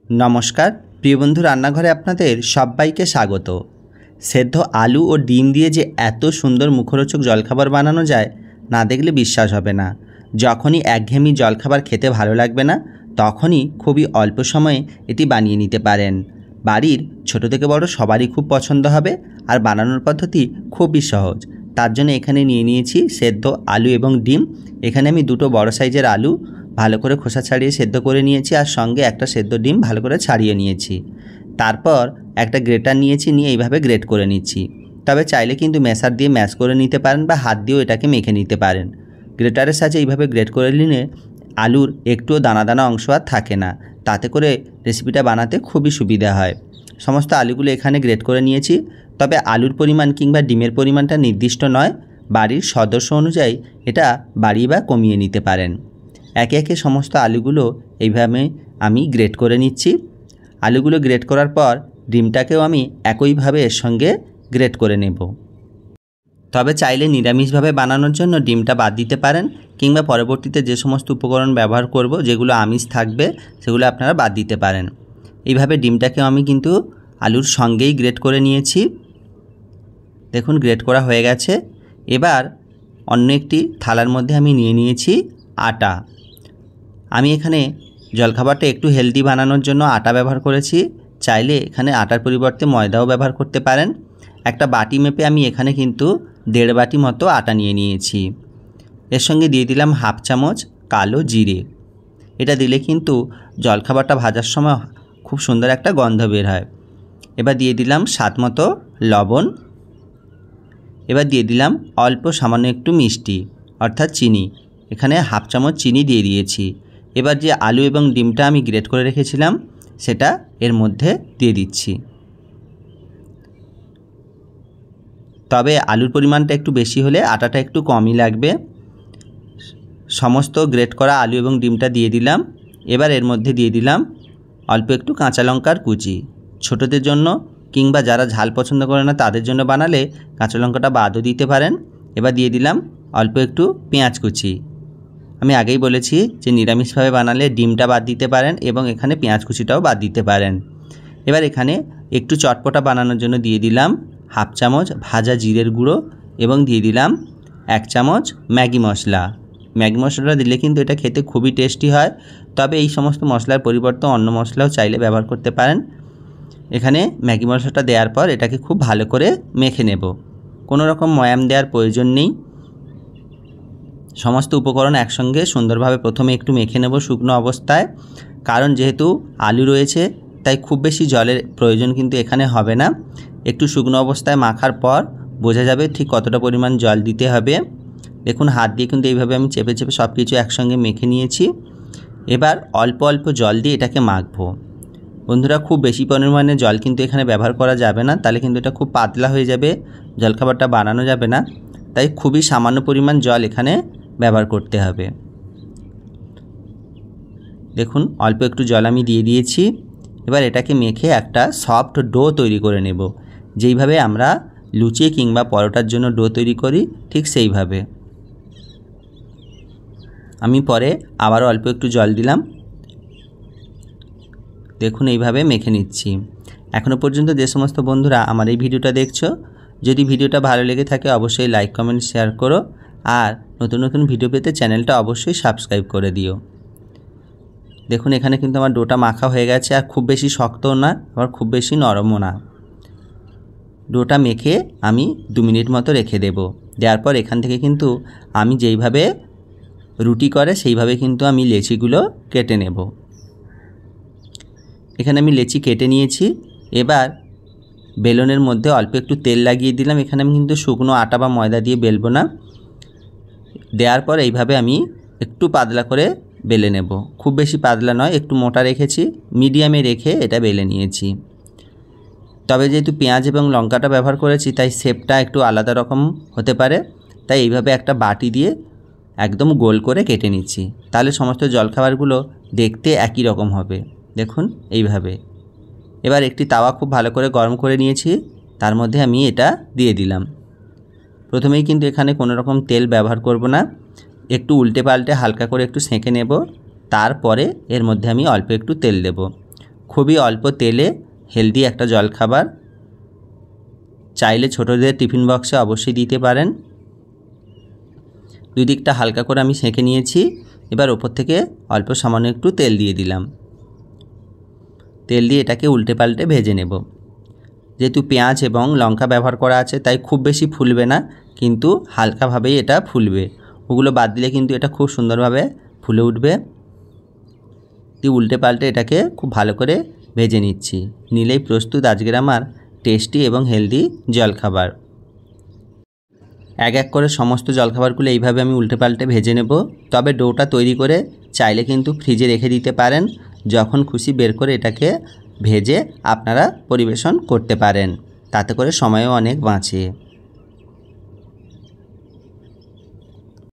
नमस्कार प्रिय बंधु रान्नाघरे आपनादेर सबाइके स्वागत। सेদ্ধ आलू और डिम दिए जे एत सुंदर मुखरोचक जलखाबार बानानो जाए ना देखले विश्वास होबे ना। जखोनी एकघेयेमी जलखाबार खेते भालो लागबे ना तखोनी खूबई अल्प समये एटी बानिये निते पारेन। बाड़ीर छोटो थेके बड़ो सबारই खूब पछंद होबे और बानानोर पद्धति खूबই सहज। तार जन्य एखाने निये निয়েছি सेদ্ধ आलू एबं डिम। एखाने आमि दुटो बड़ो साइजेर आलू भालो करे खोसा छाड़िए सेদ্ধ करे निয়েছি और संगे एक सेদ্ধ डिम भालो करे छाड़िए निয়েছি। तारपर एक ग्रेटार निয়েছি, निয়ে এইভাবে ग्रेट करे निচ্ছি। तबे चाइले किन्तु मैशार दिए मैश करे निते पारेन बा हाथ दिएও एटाके मेखे निते पारेन। ग्रेटारेर साहाज्ये এইভাবে ग्रेट करे निले आलूर एकटुओ दाना दाना अंश आर थाके ना, ताते करे रेसिपिटा बानाते खूबই सुविधा हय। समस्त आलूगुलो एखाने ग्रेट करे निয়েছি। तबे आलूर परिमाण किंबा डिमेर परिमाणटा निर्दिष्ट नय, बाड़ीर सदस्य अनुयायी एटा बाड़िए बा कमिए निते पारेन। एके एके समस्त आलूगुलो এইভাবে आमी ग्रेट करे निচ্ছি। आलूगुलो ग्रेट करार पर डिमटाकेও आमी एकইভাবে एर संगे ग्रेट करे नेब। तबे चाइले निरामिषभावे बानानोर जन्य डिमटा बाद दिते पारेन किंबा परवर्तीते जे समस्त उपकरण व्यवहार करब जेगुलो आमिष थाकबे सेगुलो आपनारा बाद दिते पारेन। এইভাবে ডিমটাকেও आमी किन्तु आलूर संगेई ग्रेट करे निয়েছি। देखुन ग्रेट करा हये गेছে। एबार अन्य एकटी थालार मध्य आमी निये निয়েছি आटा। आमी एखाने जलखाबारटा एकटू हेल्दी बानानोर जन्य आटा व्यवहार करेছি। चाइले एखाने आटार परिवर्ते मयदाओ व्यवहार करते पारेन। एकटा बाटी मेपे आमी एखाने किन्तु 1.5 बाटी मतो आटा निये निয়েছি। एर संगे दिए दिलाम हाफ चामच कालो जिरे। एटा दिले किन्तु जलखाबारटा भाजार समय खूब सुंदर एकटा गन्ध बेर हय। एबार दिए दिलाम स्वाद मतो लवण। एबार दिए दिलाम अल्प सामान्य एकटू मिष्टि अर्थात चीनी। एखाने हाफ चामच चीनी दिए दिएছি। एबार जे आलू एबं डिमटा आमी ग्रेट करे रेखेছিলাম सेटा एर मध्य दिए दिচ্ছি। तबे आलूर परिमाणटा एकटू बेशी होले आटाटा एकटू कमই लागबे। समस्त ग्रेट करा आलू एबं डिमटा दिए दिलाम। एबार एर मध्य दिए दिलाम अल्प एकटू काँचा लंकार कुचि। छोटोदेर जन्य किंबा जारा झाल पछंद करे ना तादेर जन्य बानाले काँचा लंकाटा बादও दिते पारेन। एबार दिए दिलाम अल्प एकटू पेঁয়াজ कुचि। आमी आगेई बोलेছি যে निरामिषभावे बानाले डिमटा बाद दिते पारेन एबं एखाने पेঁয়াজ कुचिटाও बाद दिते पारेन। एबार एखाने एकटू चटपटा बानानोर जन्य दिए दिलाम हाफ चामच भाजा जिरेर गुঁড়ো एबं दिए दिलाम 1 चामच मैगी मशला। मैगी मशलाटा दिले किन्तु एटा खेते खूबই टेस्टी हय। तबे এই समस्त मशलार परिवर्ते अन्य मशलाও चाइले व्यवहार करते पारेन। एखाने मैगी मशलाटा देওয়ার पर एटाके खूब भालो करे मेखे नेब। कोनो रकम मयाम देওয়ার प्रयोजन नेই। समस्त उपकरण एकसंगे सुंदरभावे प्रथमे एकटू मेखे नेब शुकनो अवस्थाय। कारण जेहेतु आलू रयेछे ताई खूब बेशी जलेर प्रयोजन किन्तु एखाने होबे ना। एकटू शुकनो अवस्थाय माखार पर बोझा जाबे ठीक कतटा परिमाण जल दिते होबे। देखुन हाथ दिए किन्तु এইভাবে আমি চেপে চেপে सबकिछु एकसंगे मेखे निয়েছি। एबार अल्प अल्प जल दिए एटाके माखबो। बंधुरा खूब बेशी परिमाणे जल किन्तु एखाने व्यवहार करा जाबे ना, ताहले किन्तु एटा खूब पातला हये जाबे, जलखाबारटा बानानो जाबे ना। ताई खूबই सामान्य परिमाण जल एखाने व्यवहार करते हबे। देखुन अल्प एकटू जल आमी दिए दिएছি। एबार एटाके मेखे एकटा सफ्ट डो तैरी करे नेब। जेइभावे आमरा लुचि किंबा परोटार जन्य डो तैरी करी ठीक सेइभावे। आमी परे आबारो अल्प एकटू जल दिलाम। देखुन এইভাবে मेखे निচ্ছি। एखोनो पर्यन्त जे समस्त बंधुरा आमार এই ভিডিওটা দেখছো, যদি ভিডিওটা ভালো লেগে থাকে অবশ্যই লাইক কমেন্ট শেয়ার করো আর নতুন নতুন ভিডিও পেতে চ্যানেলটা অবশ্যই সাবস্ক্রাইব করে দিও। দেখুন এখানে কিন্তু আমার ডোটা মাখা হয়ে গেছে আর খুব বেশি শক্তও না আবার খুব বেশি নরমও না। ডোটা মেখে আমি 2 মিনিট মতো রেখে দেব। দেওয়ার পর এখান থেকে কিন্তু আমি যেইভাবে রুটি করে সেইভাবে কিন্তু আমি লেচিগুলো কেটে নেব। এখানে আমি লেচি কেটে নিয়েছি। এবার বেলনের মধ্যে অল্প একটু তেল লাগিয়ে দিলাম। এখানে আমি কিন্তু শুকনো আটা বা ময়দা দিয়ে বেলবো না। দেওয়ার পর এইভাবে আমি একটু পাতলা করে বেলে নেব। খুব বেশি পাতলা নয়, একটু মোটা রেখেছি, মিডিয়ামে রেখে এটা বেলে নিয়েছি। তবে যেহেতু পেঁয়াজ এবং লঙ্কাটা ব্যবহার করেছি তাই শেপটা একটু আলাদা রকম হতে পারে, তাই এইভাবে একটা বাটি দিয়ে একদম গোল করে কেটে নিচ্ছি। তাহলে সমস্ত জলখাবারগুলো দেখতে একই রকম হবে। দেখুন এইভাবে। এবার একটি তাওয়া খুব ভালো করে গরম করে নিয়েছি, তার মধ্যে আমি এটা দিয়ে দিলাম। প্রথমেই কিন্তু এখানে কোনো রকম তেল ব্যবহার করব না, একটু উল্টে পাল্টে হালকা করে একটু সেঁকে নেব। তারপরে এর মধ্যে আমি অল্প একটু তেল দেব। খুবই অল্প তেলে হেলদি একটা জলখাবার। চাইলে ছোটদের টিফিন বক্সে অবশ্যই দিতে পারেন। দুই দিকটা হালকা করে আমি সেঁকে নিয়েছি। এবার ওপর থেকে অল্প সামান্য একটু তেল দিয়ে দিলাম। তেল দিয়ে এটাকে উল্টে পাল্টে ভেজে নেব। যেহেতু পেঁয়াজ এবং লঙ্কা ব্যবহার করা আছে তাই খুব বেশি ফুলবে না, কিন্তু হালকাভাবেই এটা ফুলবে। ওগুলো বাদ দিলে কিন্তু এটা খুব সুন্দরভাবে ফুলে উঠবে। দিয়ে উল্টে পাল্টে এটাকে খুব ভালো করে ভেজে নিচ্ছি। নিলেই প্রস্তুত আজকের আমার টেস্টি এবং হেলদি জলখাবার। এক এক করে সমস্ত জলখাবারগুলো এইভাবে আমি উল্টে পাল্টে ভেজে নেব। তবে ডোটা তৈরি করে চাইলে কিন্তু ফ্রিজে রেখে দিতে পারেন। যখন খুশি বের করে এটাকে ভেজে আপনারা পরিবেশন করতে পারেন। তাতে করে সময়ও অনেক বাঁচে।